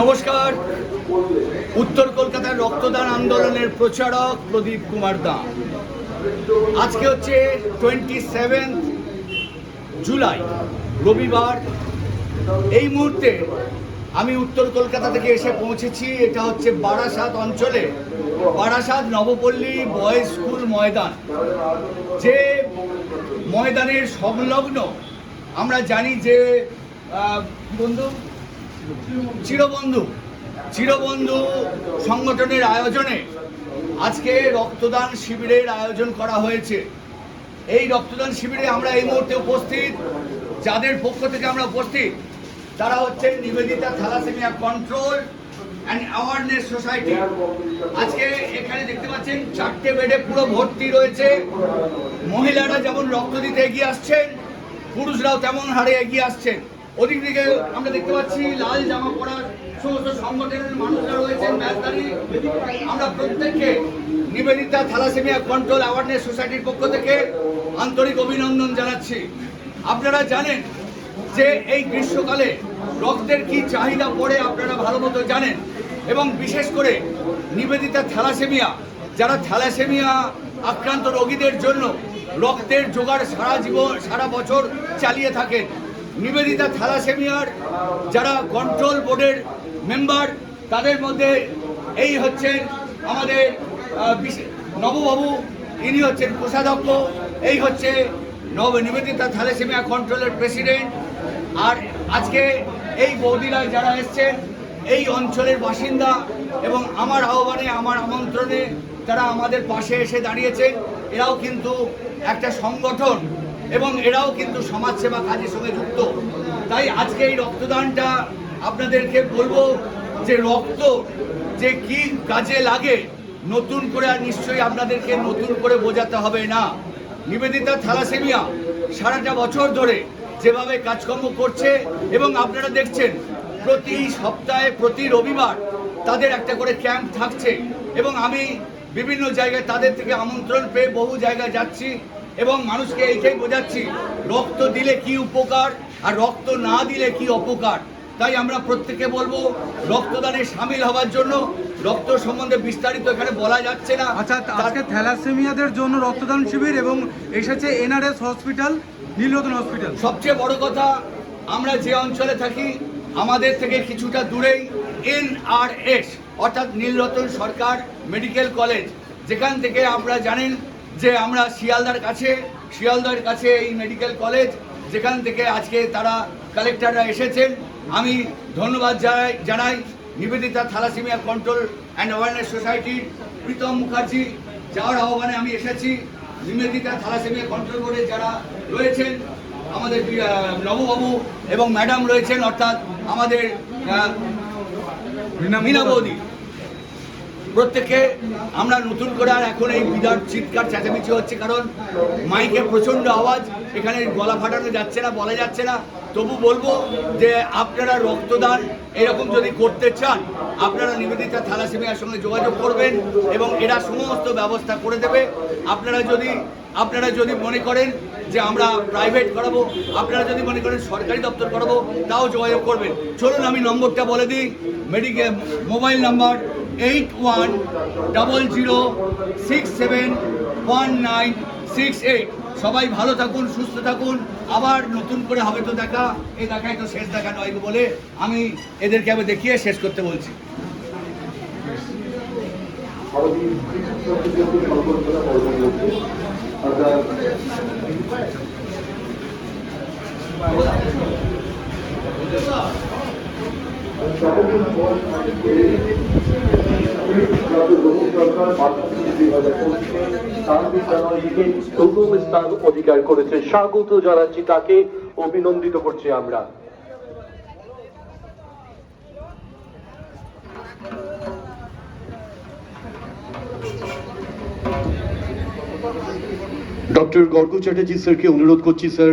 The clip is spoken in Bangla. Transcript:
নমস্কার। উত্তর কলকাতার রক্তদান আন্দোলনের প্রচারক প্রদীপ কুমার দা। আজকে হচ্ছে 27 জুলাই, রবিবার। এই মুহূর্তে আমি উত্তর কলকাতা থেকে এসে পৌঁছেছি। এটা হচ্ছে বারাসাত অঞ্চলে, বারাসাত নবপল্লী বয়েজ স্কুল ময়দান। যে ময়দানের সংলগ্ন আমরা জানি যে চিরবন্ধু সংগঠনের আয়োজনে আজকে রক্তদান শিবিরের আয়োজন করা হয়েছে। এই রক্তদান শিবিরে আমরা এই মুহূর্তে উপস্থিত, যাদের পক্ষ থেকে আমরা উপস্থিত তারা হচ্ছে Nivedita thalassaemia control and awareness society. আজকে এখানে দেখতে পাচ্ছেন 4টে বেডে পুরো ভর্তি রয়েছে। মহিলারা যেমন রক্ত দিতে এগিয়ে আসছেন, পুরুষরাও তেমন হারে এগিয়ে আসছেন। ওদিক দিকে আমরা দেখতে পাচ্ছি লাল জামা পরা সমস্ত সংগঠনের মানুষরা রয়েছেন, ম্যাচদারি। আমরা প্রত্যেককে নিবেদিতা থ্যালাসেমিয়া কন্ট্রোল অ্যাওয়ারনেস সোসাইটির পক্ষ থেকে আন্তরিক অভিনন্দন জানাচ্ছি। আপনারা জানেন যে এই গ্রীষ্মকালে রক্তের কি চাহিদা পড়ে, আপনারা ভালো মতো জানেন। এবং বিশেষ করে নিবেদিতা থ্যালাসেমিয়া, যারা থ্যালাসেমিয়া আক্রান্ত রোগীদের জন্য রক্তের জোগাড় সারা বছর চালিয়ে থাকেন। নিবেদিতা থ্যালাসেমিয়ার যারা কন্ট্রোল বোর্ডের মেম্বার, তাদের মধ্যে এই হচ্ছেন আমাদের নববাবু, ইনি হচ্ছেন কোষাধ্যক্ষ, এই হচ্ছে নিবেদিতা থ্যালাসেমিয়া কন্ট্রোলের প্রেসিডেন্ট। আর আজকে এই বৌদিরা যারা এসছেন এই অঞ্চলের বাসিন্দা এবং আমার আহ্বানে, আমার আমন্ত্রণে তারা আমাদের পাশে এসে দাঁড়িয়েছেন। এরাও কিন্তু একটা সংগঠন এবং এরাও কিন্তু সমাজসেবা কাজের সঙ্গে যুক্ত। তাই আজকে এই রক্তদানটা আপনাদেরকে বলবো যে রক্ত যে কি কাজে লাগে নতুন করে আর নিশ্চয়ই আপনাদেরকে নতুন করে বোঝাতে হবে না। নিবেদিতা থ্যালাসেমিয়া সারাটা বছর ধরে যেভাবে কাজকর্ম করছে এবং আপনারা দেখছেন প্রতি সপ্তাহে প্রতি রবিবার তাদের একটা করে ক্যাম্প থাকছে এবং আমি বিভিন্ন জায়গায় তাদের থেকে আমন্ত্রণ পেয়ে বহু জায়গায় যাচ্ছি এবং মানুষকে এইটাই বোঝাচ্ছি রক্ত দিলে কি উপকার আর রক্ত না দিলে কি অপকার। তাই আমরা প্রত্যেকে বলবো রক্তদানে সামিল হওয়ার জন্য। রক্ত সম্বন্ধে বিস্তারিত এখানে বলা যাচ্ছে না। আচ্ছা, আজকে থ্যালাসেমিয়াদের জন্য রক্তদান শিবির এবং এসেছে এনআরএস হসপিটাল, নীলরতন হসপিটাল। সবচেয়ে বড় কথা, আমরা যে অঞ্চলে থাকি আমাদের থেকে কিছুটা দূরেই এনআরএস অর্থাৎ নীলরতন সরকার মেডিকেল কলেজ, যেখান থেকে আমরা জানেন যে আমরা শিয়ালদার কাছে এই মেডিকেল কলেজ, যেখান থেকে আজকে তারা কালেক্টররা এসেছেন। আমি ধন্যবাদ জানাই Nivedita thalassaemia control and awareness সোসাইটির প্রীতম মুখার্জি, যাওয়ার আহ্বানে আমি এসেছি। নিবেদিতা থ্যালাসেমিয়া কন্ট্রোল বোর্ডে যারা রয়েছেন আমাদের নববাবু এবং ম্যাডাম রয়েছেন, অর্থাৎ আমাদের মীনা বৌদি, প্রত্যেকে আমরা নতুন করে আর এখন এই বিরাট চিৎকার চেঁচামেচি হচ্ছে, কারণ মাইকে প্রচণ্ড আওয়াজ, এখানে গলা ফাটানো যাচ্ছে না, বলা যাচ্ছে না। তবু বলবো যে আপনারা রক্তদান এরকম যদি করতে চান আপনারা নিবেদিতা থ্যালাসেমিয়ার সঙ্গে যোগাযোগ করবেন এবং এরা সমস্ত ব্যবস্থা করে দেবে। আপনারা যদি মনে করেন যে আমরা প্রাইভেট করাবো, আপনারা যদি মনে করেন সরকারি দপ্তর করাবো, তাও যোগাযোগ করবেন। চলুন আমি নম্বরটা বলে দিই। Mobile number 8100671968। সবাই ভালো থাকুন, সুস্থ থাকুন। আবার নতুন করে হবে তো দেখা, এই দেখাই তো শেষ দেখা নয় বলে আমি এদেরকে আমি দেখিয়ে শেষ করতে বলছি। অধিকার করেছে, স্বাগত জানাচ্ছি তাকে, অভিনন্দিত করছি আমরা। ডক্টর গর্গ চ্যাটার্জি স্যারকে অনুরোধ করছি স্যার